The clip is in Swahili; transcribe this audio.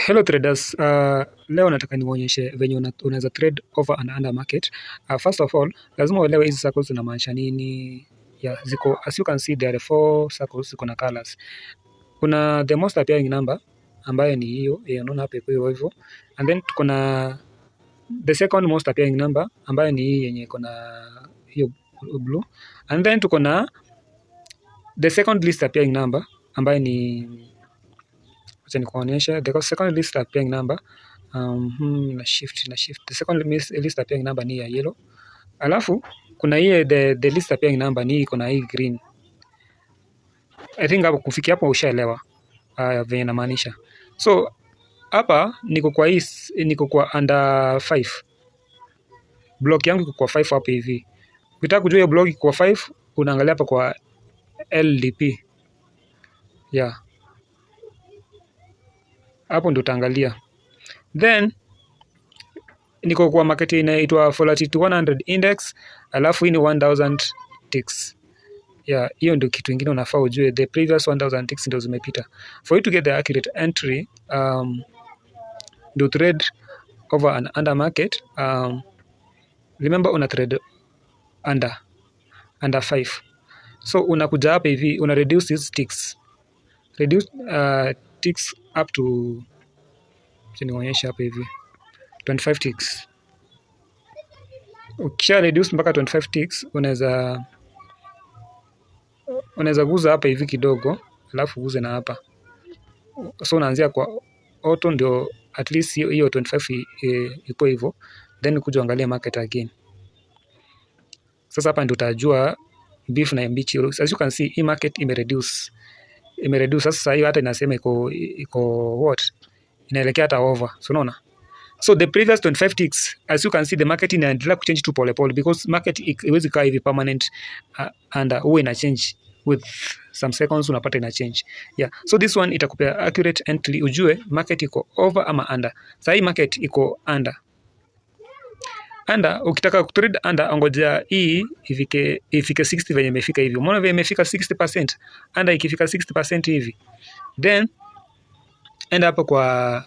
Hello traders, leo nataka nionyeshe venye unaweza trade over and under market. First of all, lazima uelewe hizi circles zinamaanisha nini. Yeah, ziko, as you can see there are 4 circles ziko na colors. Kuna the most appearing number ambayo ni hiyo, unaona hapo iko hivyo. And then tuko na the second most appearing number ambayo ni hii yenye iko na hiyo blue. And then tuko na the second least appearing number ambayo ni nikuonyesha the second least appearing number na shift the second least appearing number ni ya yellow, alafu kuna hii the least appearing number ni iko na hii green. I think hapo kufikia hapo ushaelewa venye namaanisha. So hapa niko kwa under 5, block yangu iko kwa 5 hapo hivi. Ukitaka kujua hiyo block iko kwa 5 unaangalia hapa kwa LDP, yeah, hapo ndo utaangalia. Then niko kwa market inaitwa Volatility 100 index, alafu hii ni 1000 ticks. Yeah, hiyo ndio kitu kingine unafaa ujue, the previous 1000 ticks ndio zimepita. For you to get the accurate entry, do trade over and under market, remember una trade under 5. So unakuja hapa hivi, una reduce these ticks. Reduce ticks up to, nionyesha hapa hivi, 25 ticks. Ukisha reduce mpaka 25 ticks, unaweza guza hapa hivi kidogo, alafu guze na hapa. So unaanzia kwa auto ndio at least hiyo 25 iko hivyo, then kuja angalia market again. Sasa hapa ndio utajua beef na mbichi. As you can see, hii market imereduce. Sasa hiyo hata inasema iko what? Inaelekea hata over. So unaona? So the previous 25 ticks, as you can see, the market inaendelea kuchange tu pole pole, because market iwezi kaa hivi permanent and huwa ina change with some seconds, unapata ina change. Yeah, so this one itakupea accurate entry, ujue market iko over ama under. Sasa hii market iko under. Ukitaka kutrade under, ongojea hii ifike 60 venye imefika hivi. Umeona venye imefika 60%? Under ikifika 60% hivi, then enda hapo kwa